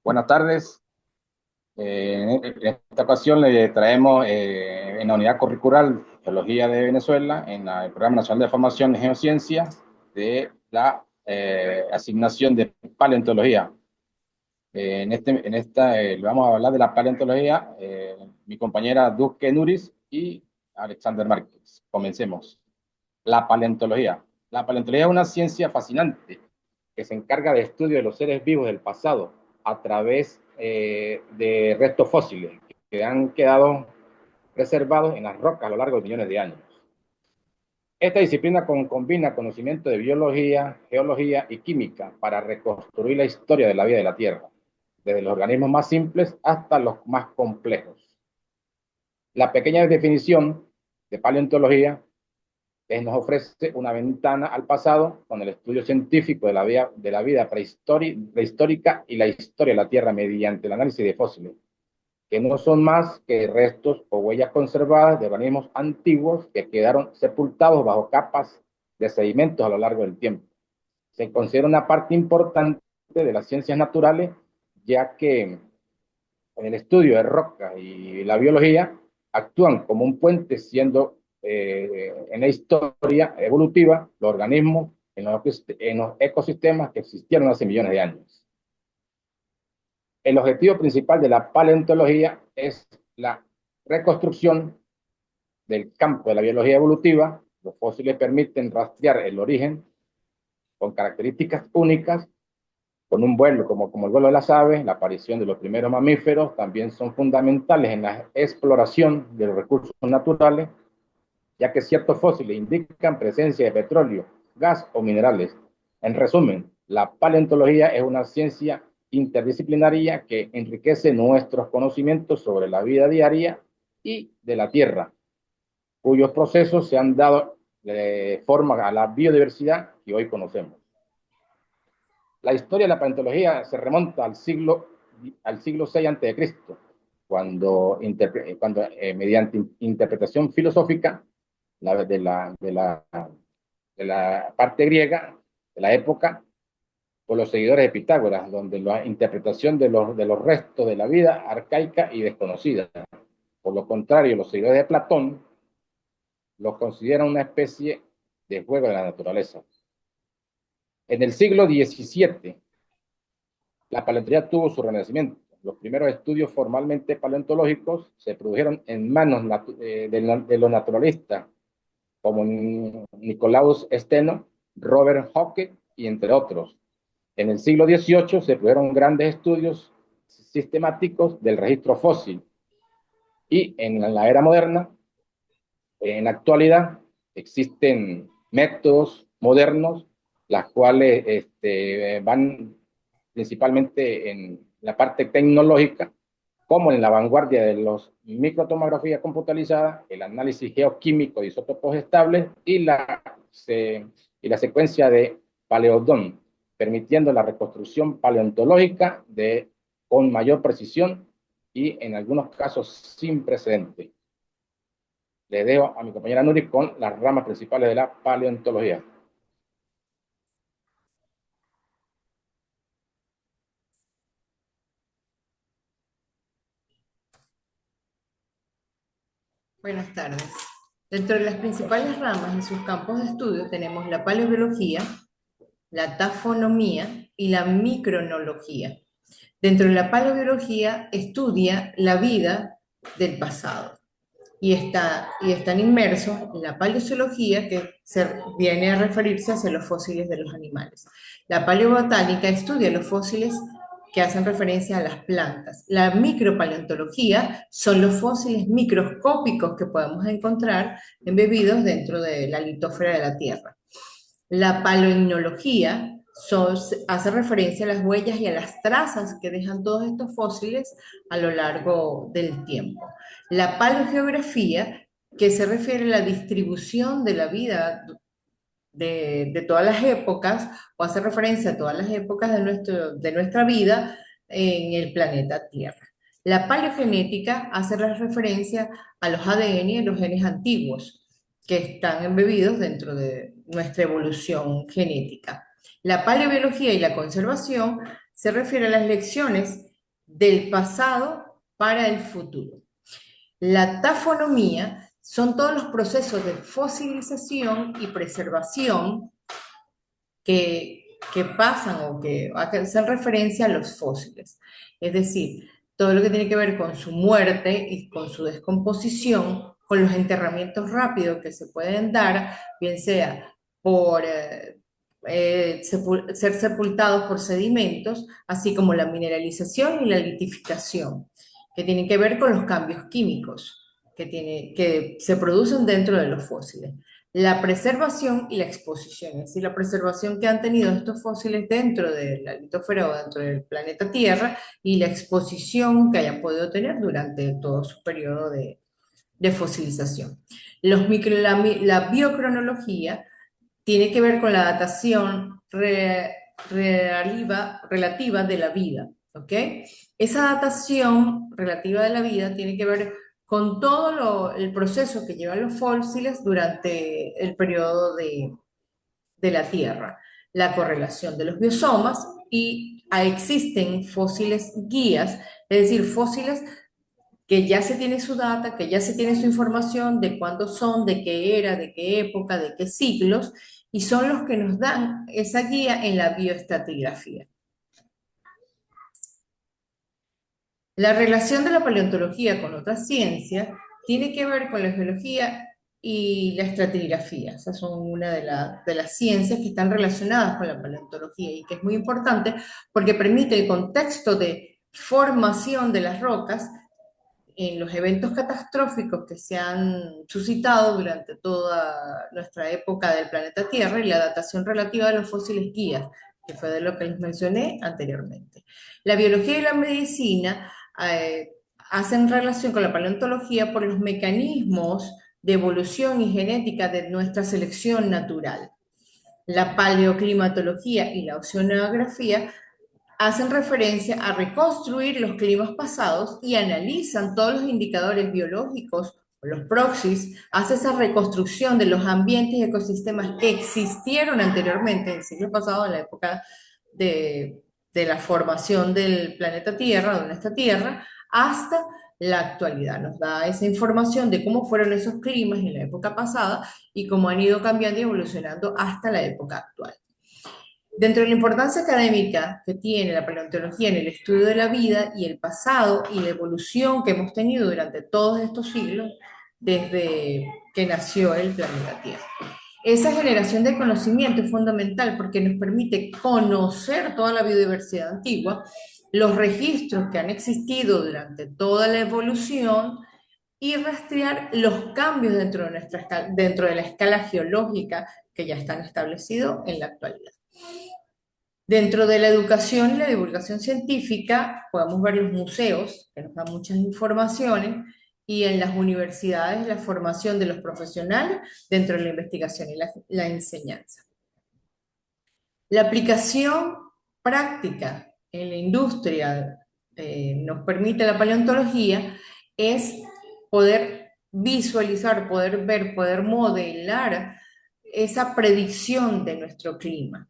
Buenas tardes. En esta ocasión le traemos en la unidad curricular Geología de Venezuela, el Programa Nacional de Formación en Geociencia, de la asignación de paleontología. Le vamos a hablar de la paleontología, mi compañera Duque Nuris y Alexander Márquez. Comencemos. La paleontología. La paleontología es una ciencia fascinante que se encarga de estudio de los seres vivos del pasado a través de restos fósiles que han quedado preservados en las rocas a lo largo de millones de años. Esta disciplina combina conocimiento de biología, geología y química para reconstruir la historia de la vida de la Tierra, desde los organismos más simples hasta los más complejos. La pequeña definición de paleontología nos ofrece una ventana al pasado con el estudio científico de la vida prehistórica y la historia de la Tierra mediante el análisis de fósiles, que no son más que restos o huellas conservadas de organismos antiguos que quedaron sepultados bajo capas de sedimentos a lo largo del tiempo. Se considera una parte importante de las ciencias naturales, ya que en el estudio de rocas y la biología actúan como un puente, siendo en la historia evolutiva los organismos en los ecosistemas que existieron hace millones de años. El objetivo principal de la paleontología es la reconstrucción del campo de la biología evolutiva. Los fósiles permiten rastrear el origen con características únicas, con un vuelo como el vuelo de las aves, la aparición de los primeros mamíferos, también son fundamentales en la exploración de los recursos naturales, ya que ciertos fósiles indican presencia de petróleo, gas o minerales. En resumen, la paleontología es una ciencia interdisciplinaria que enriquece nuestros conocimientos sobre la vida diaria y de la Tierra, cuyos procesos se han dado forma a la biodiversidad que hoy conocemos. La historia de la paleontología se remonta al siglo VI a.C., cuando mediante interpretación filosófica de la parte griega de la época, por los seguidores de Pitágoras, donde la interpretación de los restos de la vida arcaica y desconocida. Por lo contrario, los seguidores de Platón los consideran una especie de juego de la naturaleza. En el siglo XVII, la paleontología tuvo su renacimiento. Los primeros estudios formalmente paleontológicos se produjeron en manos de los naturalistas como Nicolaus Steno, Robert Hooke y entre otros. En el siglo XVIII se produjeron grandes estudios sistemáticos del registro fósil y en la era moderna, en la actualidad, existen métodos modernos, las cuales van principalmente en la parte tecnológica, como en la vanguardia de los microtomografía computarizada, el análisis geoquímico de isótopos estables y la secuencia de Paleodon, permitiendo la reconstrucción paleontológica con mayor precisión y en algunos casos sin precedente. Le dejo a mi compañera Nuri con las ramas principales de la paleontología. Buenas tardes. Dentro de las principales ramas en sus campos de estudio tenemos la paleobiología, la tafonomía y la micronología. Dentro de la paleobiología estudia la vida del pasado y están inmersos en la paleozoología, que viene a referirse hacia los fósiles de los animales. La paleobotánica estudia los fósiles que hacen referencia a las plantas. La micropaleontología son los fósiles microscópicos que podemos encontrar embebidos dentro de la litósfera de la Tierra. La paleontología hace referencia a las huellas y a las trazas que dejan todos estos fósiles a lo largo del tiempo. La paleogeografía, que se refiere a la distribución de la vida de todas las épocas, o hace referencia a todas las épocas de nuestra vida en el planeta Tierra. La paleogenética hace la referencia a los ADN y a los genes antiguos que están embebidos dentro de nuestra evolución genética. La paleobiología y la conservación se refiere a las lecciones del pasado para el futuro. La tafonomía son todos los procesos de fosilización y preservación que pasan o que hacen referencia a los fósiles. Es decir, todo lo que tiene que ver con su muerte y con su descomposición, con los enterramientos rápidos que se pueden dar, bien sea por ser sepultados por sedimentos, así como la mineralización y la litificación, que tienen que ver con los cambios químicos que se producen dentro de los fósiles. La preservación y la exposición, es decir, la preservación que han tenido estos fósiles dentro de la litosfera o dentro del planeta Tierra y la exposición que hayan podido tener durante todo su periodo de fosilización. La biocronología tiene que ver con la datación relativa de la vida, ¿ok? Esa datación relativa de la vida tiene que ver con todo el proceso que llevan los fósiles durante el periodo de la Tierra, la correlación de los biosomas y existen fósiles guías, es decir, fósiles que ya se tiene su data, que ya se tiene su información de cuándo son, de qué era, de qué época, de qué siglos, y son los que nos dan esa guía en la bioestratigrafía. La relación de la paleontología con otras ciencias tiene que ver con la geología y la estratigrafía. Esas son una de las ciencias que están relacionadas con la paleontología y que es muy importante porque permite el contexto de formación de las rocas en los eventos catastróficos que se han suscitado durante toda nuestra época del planeta Tierra y la datación relativa de los fósiles guías, que fue de lo que les mencioné anteriormente. La biología y la medicina hacen relación con la paleontología por los mecanismos de evolución y genética de nuestra selección natural. La paleoclimatología y la oceanografía hacen referencia a reconstruir los climas pasados y analizan todos los indicadores biológicos, los proxies, hace esa reconstrucción de los ambientes y ecosistemas que existieron anteriormente en el siglo pasado, en la época de la formación del planeta Tierra, de nuestra Tierra, hasta la actualidad. Nos da esa información de cómo fueron esos climas en la época pasada y cómo han ido cambiando y evolucionando hasta la época actual. Dentro de la importancia académica que tiene la paleontología en el estudio de la vida y el pasado y la evolución que hemos tenido durante todos estos siglos, desde que nació el planeta Tierra. Esa generación de conocimiento es fundamental porque nos permite conocer toda la biodiversidad antigua, los registros que han existido durante toda la evolución y rastrear los cambios dentro de la escala geológica que ya están establecidos en la actualidad. Dentro de la educación y la divulgación científica, podemos ver los museos, que nos dan muchas informaciones, y en las universidades la formación de los profesionales dentro de la investigación y la enseñanza. La aplicación práctica en la industria nos permite la paleontología es poder visualizar, poder ver, poder modelar esa predicción de nuestro clima.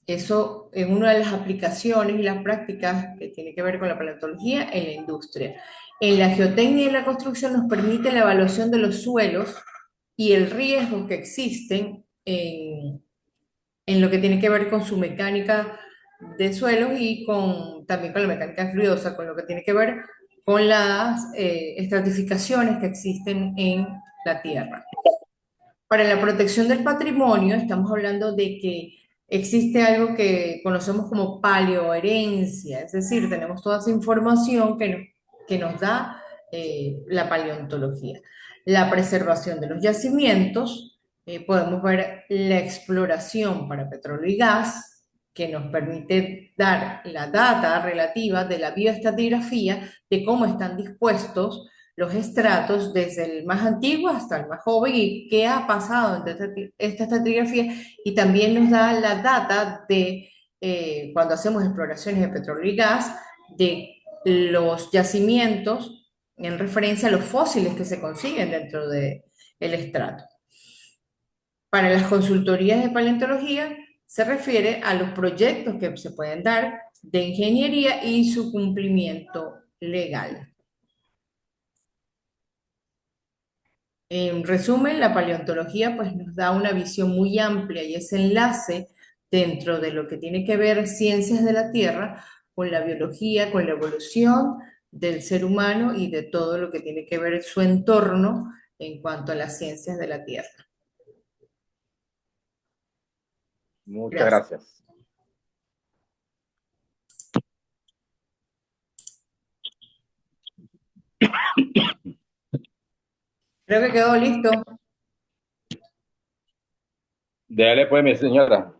Eso es una de las aplicaciones y las prácticas que tiene que ver con la paleontología en la industria. En la geotecnia y la construcción nos permite la evaluación de los suelos y el riesgo que existen en lo que tiene que ver con su mecánica de suelos y también con la mecánica fluidosa, con lo que tiene que ver con las estratificaciones que existen en la Tierra. Para la protección del patrimonio estamos hablando de que existe algo que conocemos como paleoherencia, es decir, tenemos toda esa información que nos da la paleontología. La preservación de los yacimientos, podemos ver la exploración para petróleo y gas, que nos permite dar la data relativa de la bioestratigrafía, de cómo están dispuestos los estratos desde el más antiguo hasta el más joven y qué ha pasado entre esta estratigrafía, y también nos da la data de cuando hacemos exploraciones de petróleo y gas, de los yacimientos en referencia a los fósiles que se consiguen dentro del estrato. Para las consultorías de paleontología se refiere a los proyectos que se pueden dar de ingeniería y su cumplimiento legal. En resumen, la paleontología pues nos da una visión muy amplia y ese enlace dentro de lo que tiene que ver ciencias de la Tierra con la biología, con la evolución del ser humano y de todo lo que tiene que ver su entorno en cuanto a las ciencias de la Tierra. Muchas Gracias. gracias. Creo que quedó listo. Dale pues, mi señora.